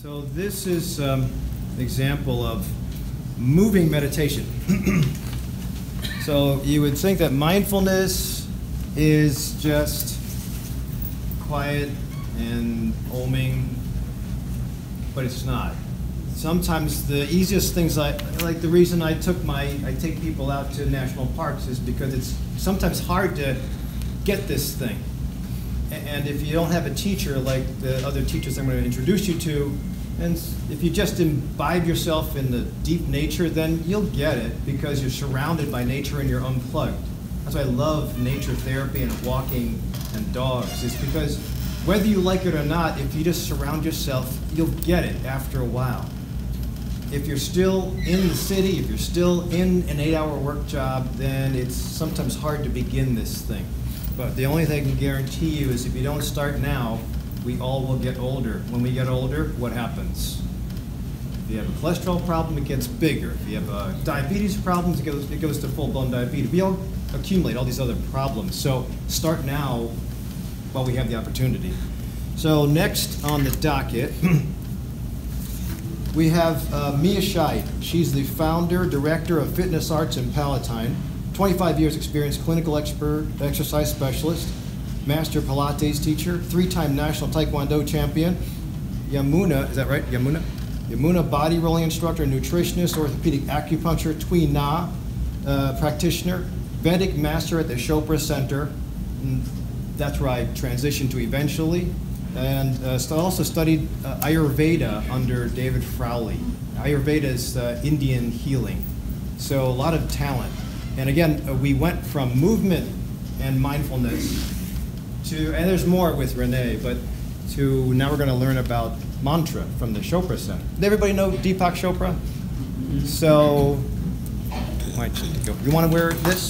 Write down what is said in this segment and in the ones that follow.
So this is an example of moving meditation. So you would think that mindfulness is just quiet and oming, but it's not. Sometimes the easiest things, like the reason I take people out to national parks is because it's sometimes hard to get this thing. And if you don't have a teacher like the other teachers I'm going to introduce you to, and if you just imbibe yourself in the deep nature, then you'll get it because you're surrounded by nature and you're unplugged. That's why I love nature therapy and walking and dogs. It's because whether you like it or not, if you just surround yourself, you'll get it after a while. If you're still in the city, if you're still in an 8-hour work job, then it's sometimes hard to begin this thing. But the only thing I can guarantee you is if you don't start now, we all will get older. When we get older, what happens? If you have a cholesterol problem, it gets bigger. If you have a diabetes problem, it goes to full-blown diabetes. We all accumulate all these other problems. So start now while we have the opportunity. So next on the docket, we have Mia Scheid. She's the founder, director of Fitness Arts in Palatine, 25 years experience, clinical expert, exercise specialist, master Pilates teacher, 3-time national Taekwondo champion, Yamuna, is that right, Yamuna? Yamuna body rolling instructor, nutritionist, orthopedic acupuncture, Tui Na practitioner, Vedic master at the Chopra Center. That's where I transitioned to eventually. And also studied Ayurveda under David Frawley. Ayurveda is Indian healing. So a lot of talent. And again, we went from movement and mindfulness to, and there's more with Renee, but to now we're going to learn about mantra from the Chopra Center. Does everybody know Deepak Chopra? So, you want to wear this?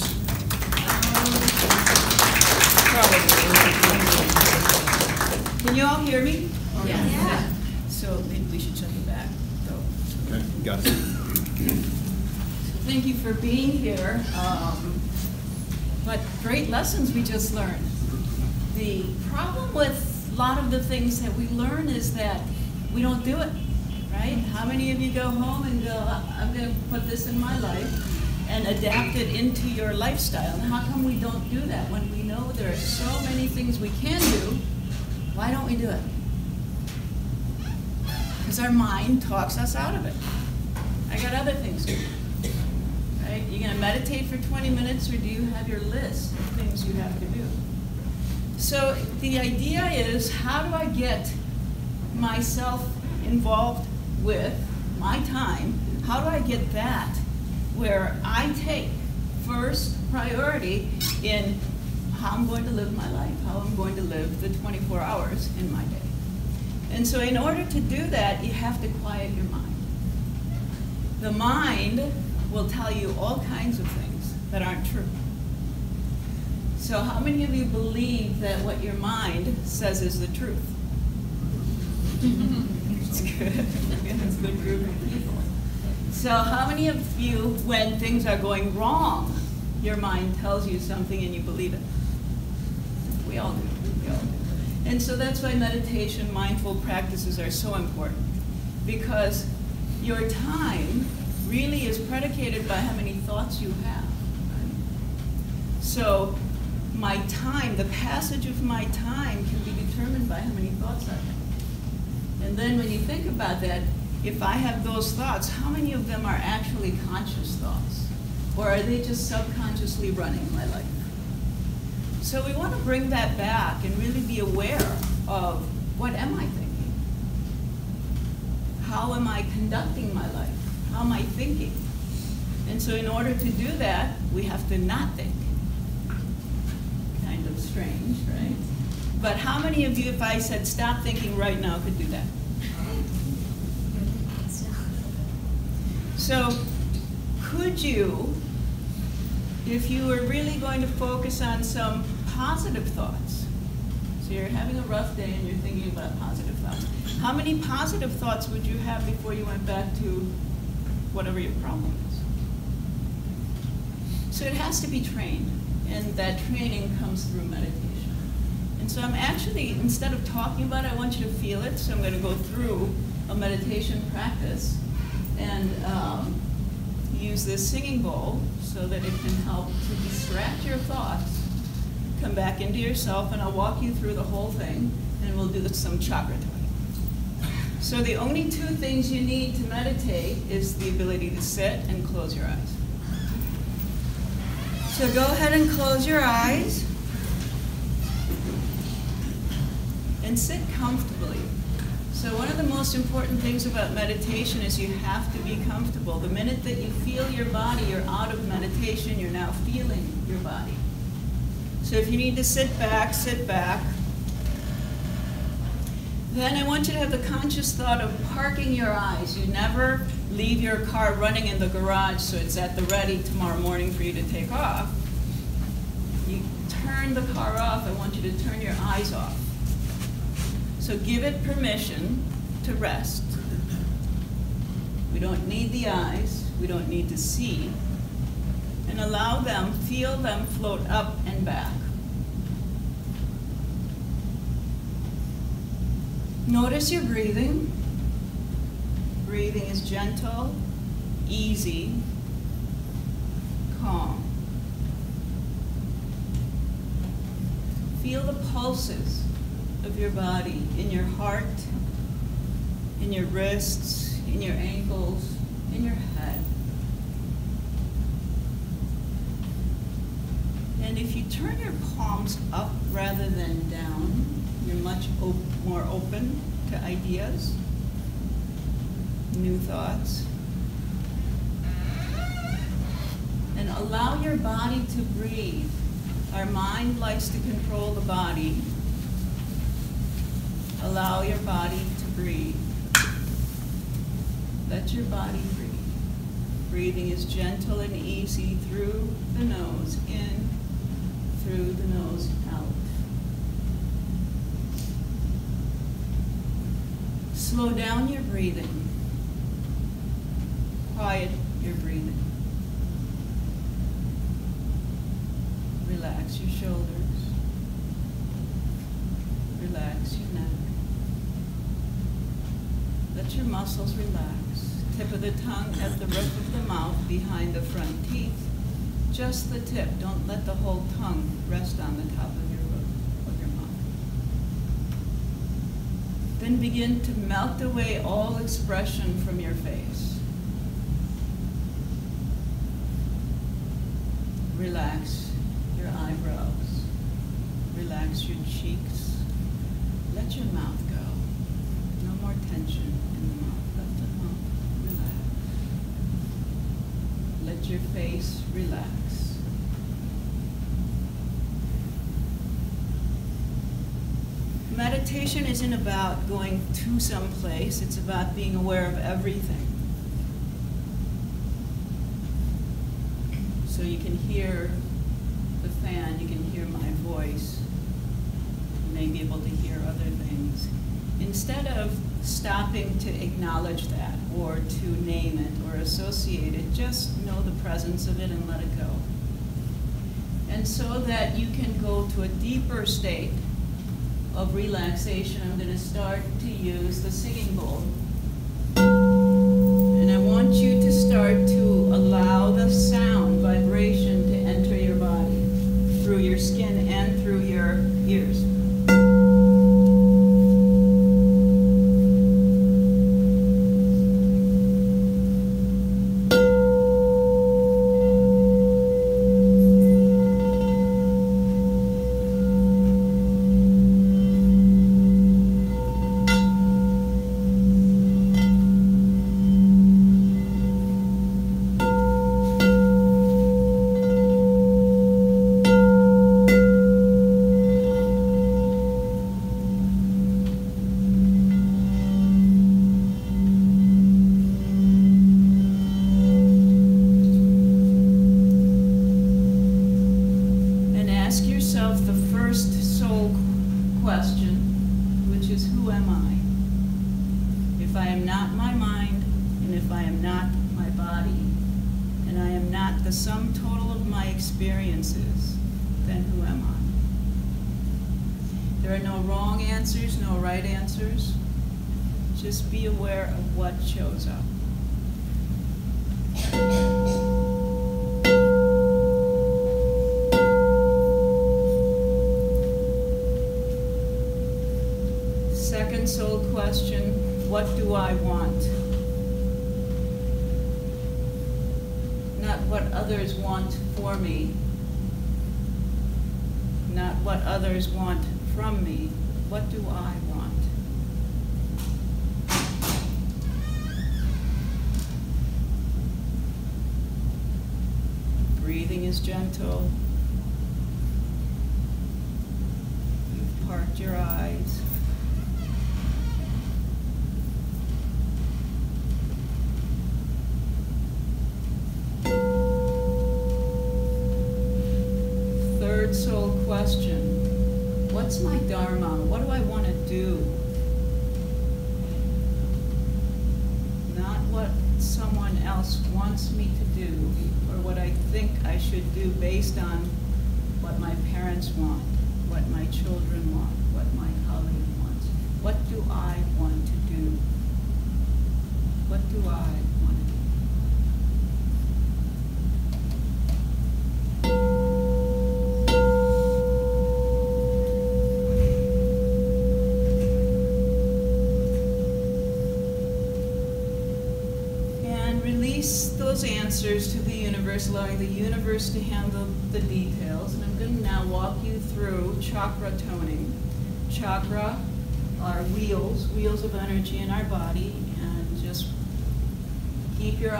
Can you all hear me? Yes. Yeah. So maybe we should check it back. Okay, got it. Thank you for being here. But great lessons we just learned. The problem with a lot of the things that we learn is that we don't do it, right? How many of you go home and go, I'm going to put this in my life and adapt it into your lifestyle? And how come we don't do that when we know there are so many things we can do? Why don't we do it? Because our mind talks us out of it. I got other things to do. Right? You're going to meditate for 20 minutes, or do you have your list of things you have to do? So the idea is, how do I get myself involved with my time? How do I get that where I take first priority in how I'm going to live my life, how I'm going to live the 24 hours in my day? And so in order to do that, you have to quiet your mind. The mind will tell you all kinds of things that aren't true. So how many of you believe that what your mind says is the truth? It's good. It's a good group of people. So how many of you, when things are going wrong, your mind tells you something and you believe it? We all do. We all do. And so that's why meditation, mindful practices are so important, because your time really is predicated by how many thoughts you have. Right? So my time, the passage of my time can be determined by how many thoughts I have. And then when you think about that, if I have those thoughts, how many of them are actually conscious thoughts? Or are they just subconsciously running my life? So we want to bring that back and really be aware of, what am I thinking? How am I conducting my life? How am I thinking? And so in order to do that, we have to not think. Kind of strange, right? But how many of you, if I said stop thinking right now, could do that? So could you, if you were really going to focus on some positive thoughts, so you're having a rough day and you're thinking about positive thoughts, how many positive thoughts would you have before you went back to whatever your problem is? So it has to be trained, and that training comes through meditation. And so I'm actually, instead of talking about it, I want you to feel it, so I'm going to go through a meditation practice and use this singing bowl so that it can help to distract your thoughts, come back into yourself, and I'll walk you through the whole thing, and we'll do some chakra talk. So the only two things you need to meditate is the ability to sit and close your eyes. So go ahead and close your eyes and sit comfortably. So one of the most important things about meditation is you have to be comfortable. The minute that you feel your body, you're out of meditation, you're now feeling your body. So if you need to sit back, sit back. Then I want you to have the conscious thought of parking your eyes. You never leave your car running in the garage so it's at the ready tomorrow morning for you to take off. You turn the car off. I want you to turn your eyes off. So give it permission to rest. We don't need the eyes. We don't need to see. And allow them, feel them float up and back. Notice your breathing. Breathing is gentle, easy, calm. Feel the pulses of your body in your heart, in your wrists, in your ankles, in your head. And if you turn your palms up rather than down, you're much more open to ideas, new thoughts. And allow your body to breathe. Our mind likes to control the body. Allow your body to breathe. Let your body breathe. Breathing is gentle and easy through the nose, in, through the nose, out. Slow down your breathing. Quiet your breathing. Relax your shoulders. Relax your neck. Let your muscles relax. Tip of the tongue at the roof of the mouth behind the front teeth. Just the tip. Don't let the whole tongue rest on the top of your roof of your mouth. Then begin to melt away all expression from your face. Relax your eyebrows. Relax your cheeks. Let your mouth go. No more tension in the mouth. Let the mouth relax. Let your face relax. Meditation isn't about going to some place. It's about being aware of everything. So you can hear the fan, you can hear my voice, you may be able to hear other things. Instead of stopping to acknowledge that or to name it or associate it, just know the presence of it and let it go. And so that you can go to a deeper state of relaxation, I'm going to start to use the singing bowl. And I want you to start to allow the sound, vibration to enter your body through your skin and through your ears. Question, which is, who am I? If I am not my mind, and if I am not my body, and I am not the sum total of my experiences, then who am I? There are no wrong answers, no right answers, Just be aware of what shows up. Second soul question, what do I want? Not what others want for me. Not what others want from me. What do I want? Breathing is gentle. You've parked your eyes. Third soul question. What's my dharma? What do I want to do? Not what someone else wants me to do, or what I think I should do based on what my parents want, what my children want, what my colleague wants. What do I want to do? What do I want to do? Those answers to the universe, allowing the universe to handle the details. And I'm going to now walk you through chakra toning. Chakra are wheels of energy in our body, and just keep your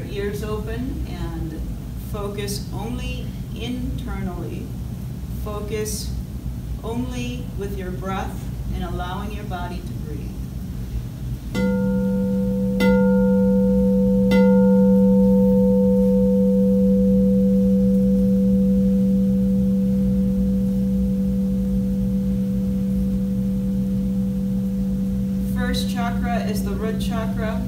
ears open and focus only internally. Focus only with your breath and allowing your body to breathe. First chakra is the root chakra,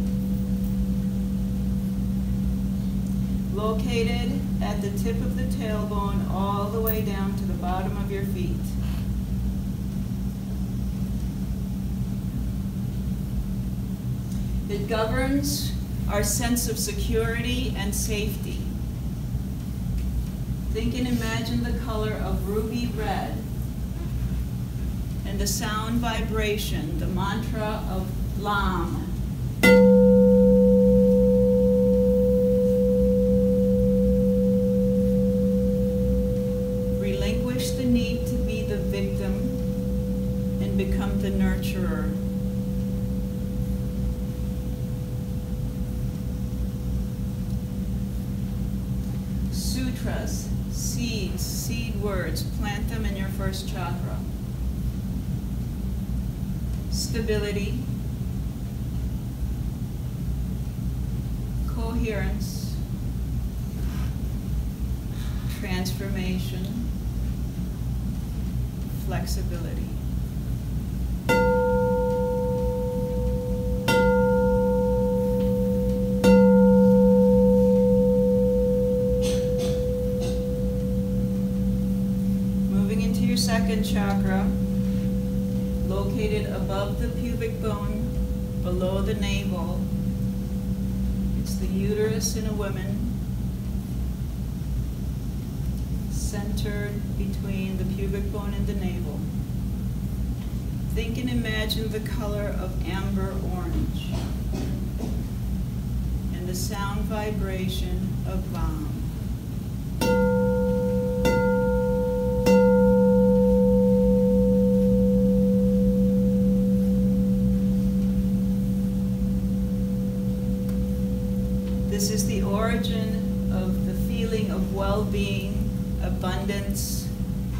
located at the tip of the tailbone all the way down to the bottom of your feet. It governs our sense of security and safety. Think and imagine the color of ruby red, and the sound vibration, the mantra of Lam. Relinquish the need to be the victim and become the nurturer. Sutras, seeds, seed words, plant them in your first chakra. Stability, coherence, transformation, flexibility. Moving into your second chakra, located above the pubic bone, below the navel. It's the uterus in a woman, centered between the pubic bone and the navel. Think and imagine the color of amber orange and the sound vibration of Vam. This is the origin of the feeling of well-being, abundance,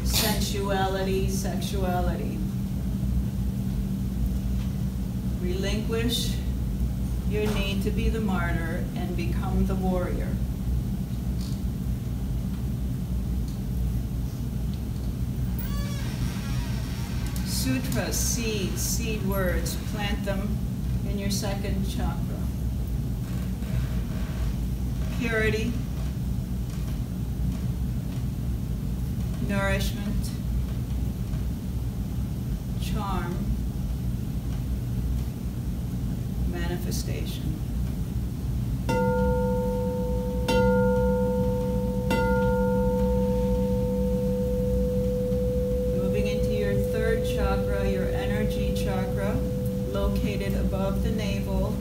sensuality, sexuality. Relinquish your need to be the martyr and become the warrior. Sutras, seeds, seed words, plant them in your second chakra. Purity, nourishment, charm, manifestation. Moving into your third chakra, your energy chakra, located above the navel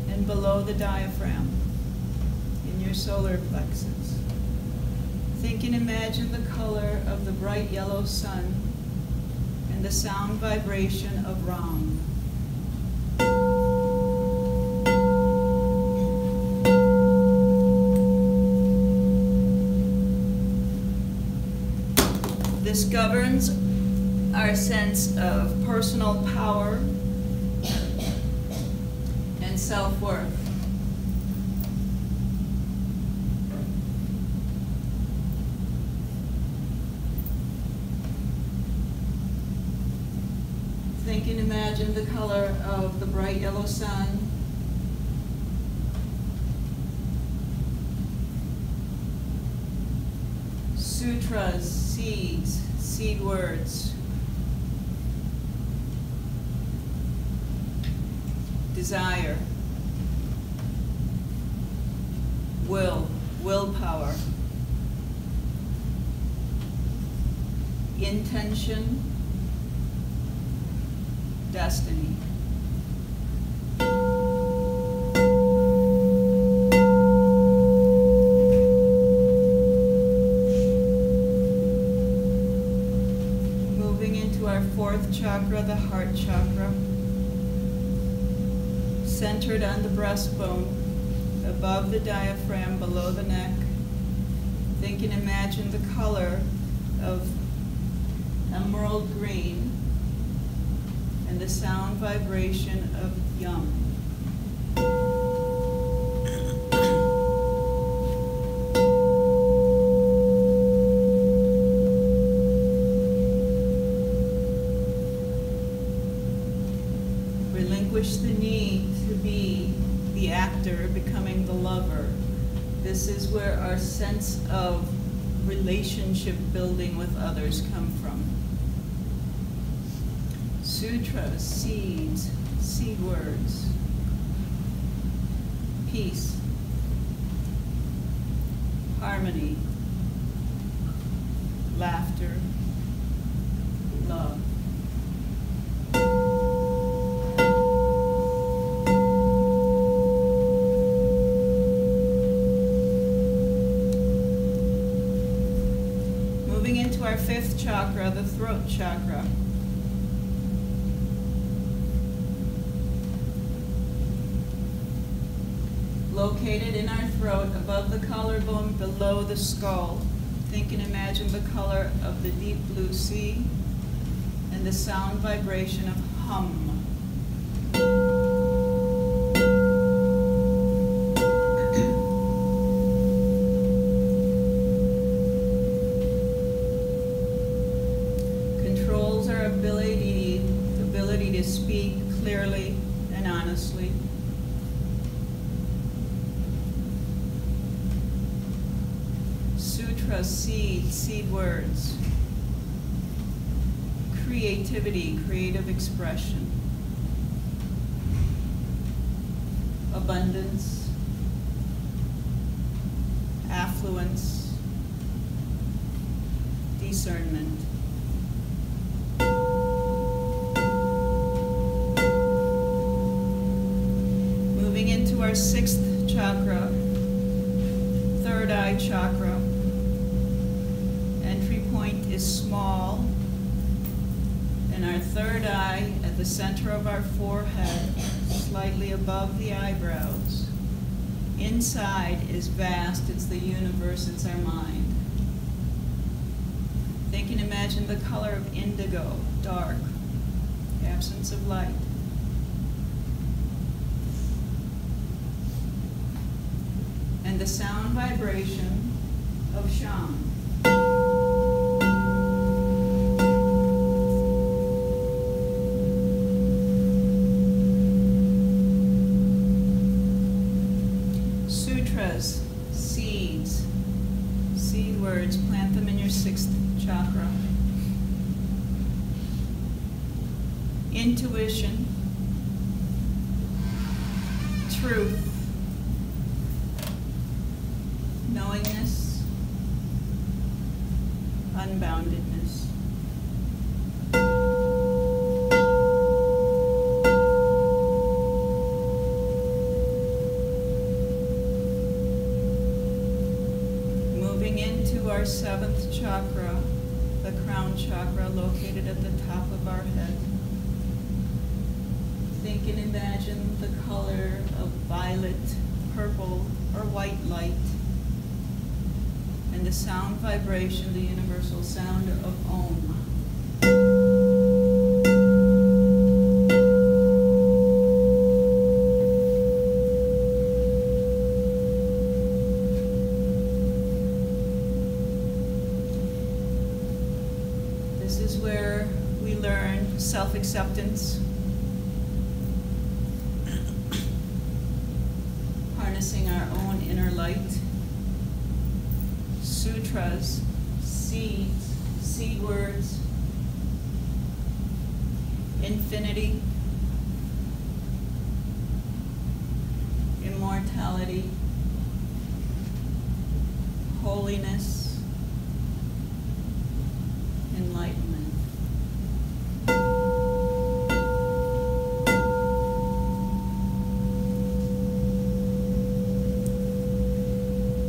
and below the diaphragm in your solar plexus. Think and imagine the color of the bright yellow sun and the sound vibration of Ram. This governs our sense of personal power and self-worth. Think and imagine the color of the bright yellow sun. Sutras, seeds, seed words. Desire. Willpower. Intention. Destiny. Moving into our fourth chakra, the heart chakra, centered on the breastbone, above the diaphragm, below the neck. Think and imagine the color of emerald green and the sound vibration of yum. Relinquish the need to be the actor, becoming the lover. This is where our sense of relationship building with others come from. Sutras, seeds, seed words. Peace, harmony, laughter, love. Moving into our fifth chakra, the throat chakra. Located in our throat, above the collarbone, below the skull. Think and imagine the color of the deep blue sea and the sound vibration of hum. Controls our ability to speak clearly and honestly. Sutras, seed words. Creativity, creative expression. Abundance. Affluence. Discernment. Moving into our sixth chakra, third eye chakra. Entry point is small, and our third eye at the center of our forehead, slightly above the eyebrows. Inside is vast, it's the universe, it's our mind. Think and imagine the color of indigo, dark, absence of light. And the sound vibration of Sham. Sutras, seeds, seed words, plant them in your sixth chakra. Intuition, truth, knowingness, unboundedness. Moving into our seventh chakra, the crown chakra located at the top of our head. Think and imagine the color of violet, purple, or white light, and the sound vibration, the universal sound of Om. This is where we learn self-acceptance, harnessing our own inner light, sutras, seeds, seed words, infinity, immortality, holiness, enlightenment.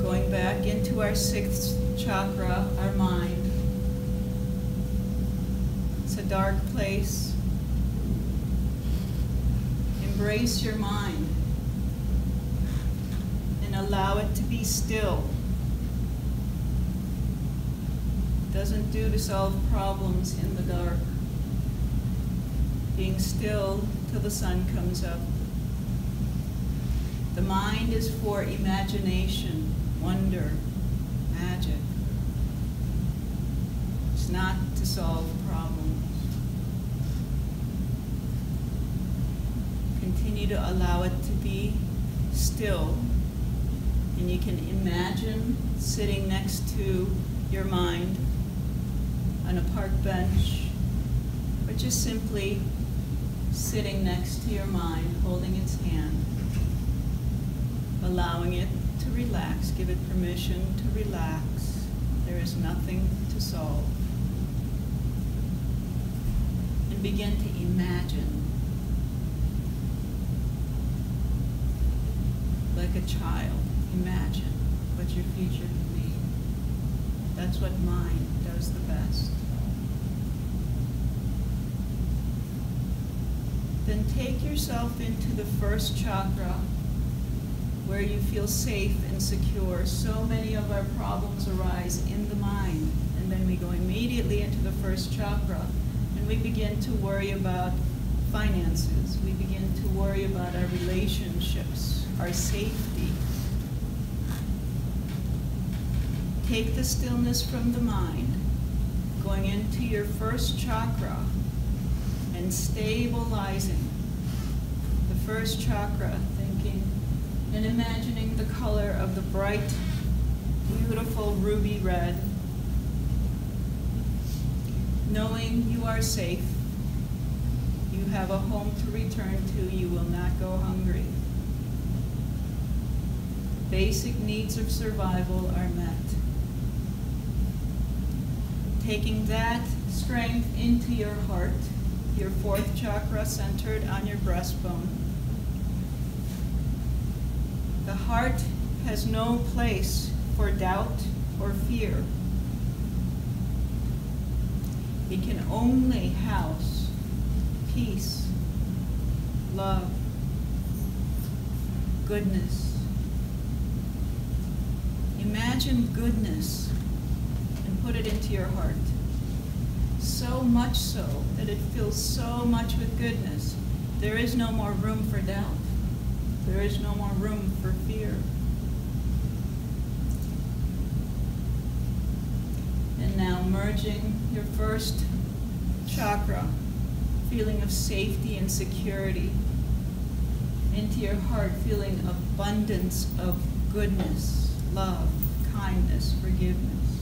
Going back into our sixth chakra, our mind. It's a dark place. Embrace your mind and allow it to be still. Doesn't do to solve problems in the dark. Being still till the sun comes up. The mind is for imagination, wonder, magic. It's not to solve problems. Continue to allow it to be still. And you can imagine sitting next to your mind on a park bench, or just simply sitting next to your mind, holding its hand, allowing it to relax. Give it permission to relax. There is nothing to solve. And begin to imagine, like a child, imagine what your future can be. That's what mind does the best. Then take yourself into the first chakra, where you feel safe and secure. So many of our problems arise in the mind, and then we go immediately into the first chakra, and we begin to worry about finances. We begin to worry about our relationships, our safety. Take the stillness from the mind, going into your first chakra, and stabilizing the first chakra, thinking and imagining the color of the bright, beautiful ruby red, knowing you are safe, you have a home to return to, you will not go hungry. Basic needs of survival are met. Taking that strength into your heart, your fourth chakra centered on your breastbone. The heart has no place for doubt or fear. It can only house peace, love, goodness. Imagine goodness and put it into your heart. So much so that it fills so much with goodness, there is no more room for doubt. There is no more room for fear. And now merging your first chakra, feeling of safety and security, into your heart, feeling abundance of goodness, love, kindness, forgiveness.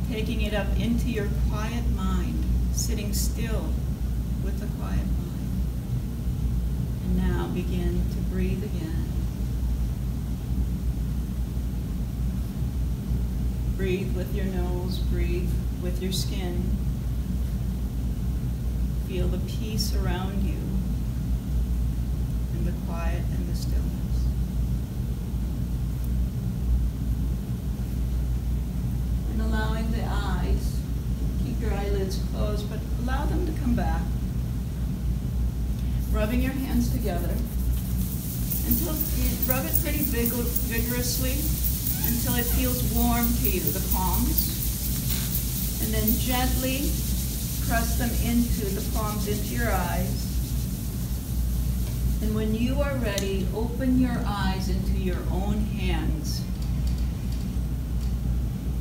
Taking it up into your quiet mind, sitting still with the quiet mind. And now begin to breathe again. Breathe with your nose, breathe with your skin. Feel the peace around you and the quiet and the stillness. And allowing the eyes, keep your eyelids closed, but allow them to come back. Rubbing your hands together until you rub it pretty vigorously until it feels warm to you, the palms. And then gently press them into the palms into your eyes. And when you are ready, open your eyes into your own hands.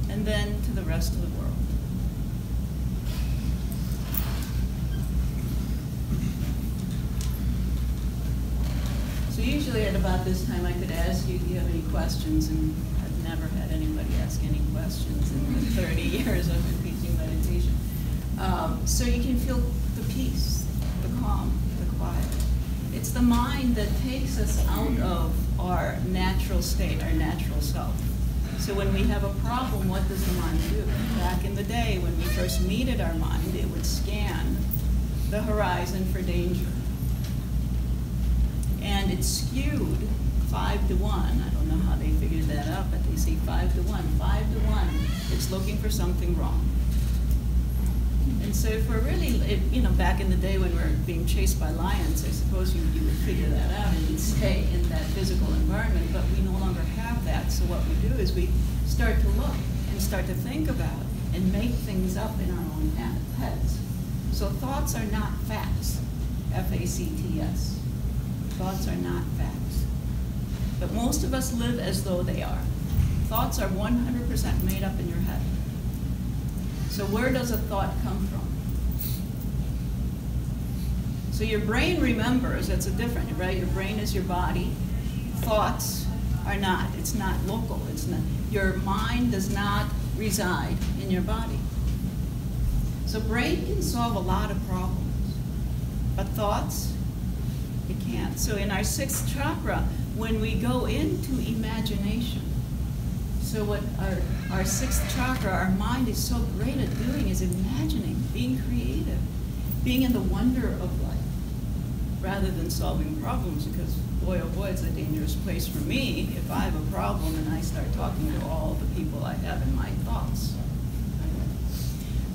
And then to the rest of the world. So usually at about this time I could ask you, do you have any questions? And I've never had anybody ask any questions in the 30 years I've been teaching meditation. So you can feel the peace, the calm, the quiet. It's the mind that takes us out of our natural state, our natural self. So when we have a problem, what does the mind do? Back in the day when we first needed our mind, it would scan the horizon for danger. And it's skewed 5 to 1. I don't know how they figured that out, but they say 5 to 1. 5 to 1, it's looking for something wrong. And so if we're really, back in the day when we were being chased by lions, I suppose you would figure that out and you'd stay in that physical environment, but we no longer have that. So what we do is we start to look and start to think about and make things up in our own heads. So thoughts are not facts, F-A-C-T-S. Thoughts are not facts. But most of us live as though they are. Thoughts are 100% made up in your head. So where does a thought come from? So your brain remembers, that's a different, right? Your brain is your body. Thoughts are not. It's not local. It's not. Your mind does not reside in your body. So brain can solve a lot of problems, but thoughts, it can't. So in our sixth chakra, when we go into imagination, so what our sixth chakra, our mind is so great at doing is imagining, being creative, being in the wonder of life, rather than solving problems, because boy, oh boy, it's a dangerous place for me if I have a problem and I start talking to all the people I have in my thoughts.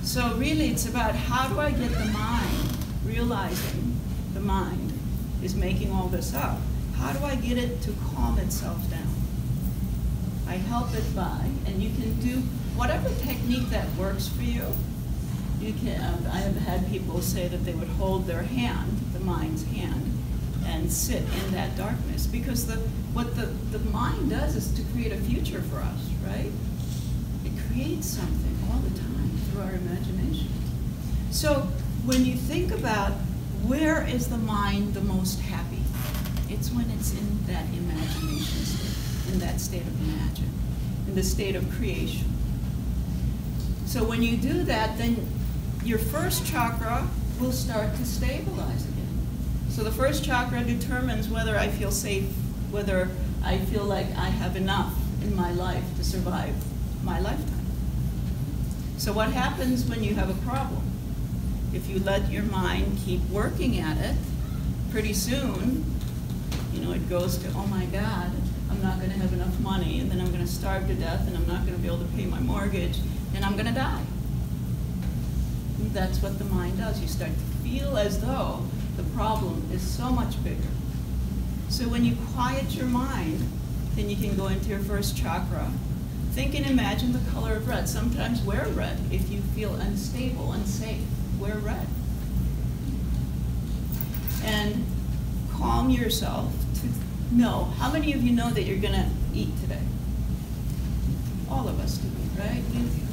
So really it's about how do I get the mind, realizing the mind is making all this up, how do I get it to calm itself down? I help it by, and you can do whatever technique that works for you. You can. I have had people say that they would hold their hand, the mind's hand, and sit in that darkness, because what the mind does is to create a future for us, right? It creates something all the time through our imagination. So when you think about where is the mind the most happy, it's when it's in that imagination state, in that state of imagine, in the state of creation. So when you do that, then your first chakra will start to stabilize again. So the first chakra determines whether I feel safe, whether I feel like I have enough in my life to survive my lifetime. So what happens when you have a problem? If you let your mind keep working at it, pretty soon, it goes to, oh my God, I'm not going to have enough money, and then I'm going to starve to death, and I'm not going to be able to pay my mortgage, and I'm going to die. And that's what the mind does. You start to feel as though the problem is so much bigger. So when you quiet your mind, then you can go into your first chakra. Think and imagine the color of red. Sometimes wear red if you feel unstable, unsafe. Wear red. And calm yourself to know. How many of you know that you're going to eat today? All of us do, right?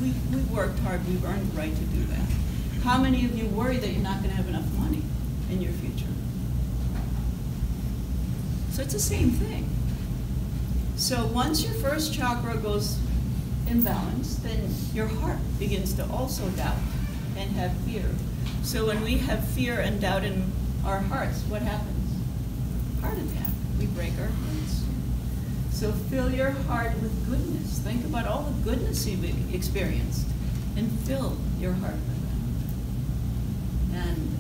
We've worked hard. We've earned the right to do that. How many of you worry that you're not going to have enough money in your future? So it's the same thing. So once your first chakra goes imbalanced, then your heart begins to also doubt and have fear. So when we have fear and doubt in our hearts, what happens? Heart attack, we break our hearts. So fill your heart with goodness. Think about all the goodness you've experienced and fill your heart with that. And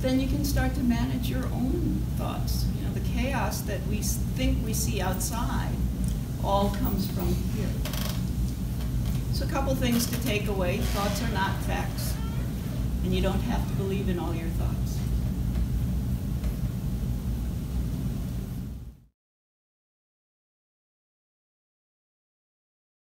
then you can start to manage your own thoughts. You know, the chaos that we think we see outside all comes from here. So a couple things to take away. Thoughts are not facts, and you don't have to believe in all your thoughts.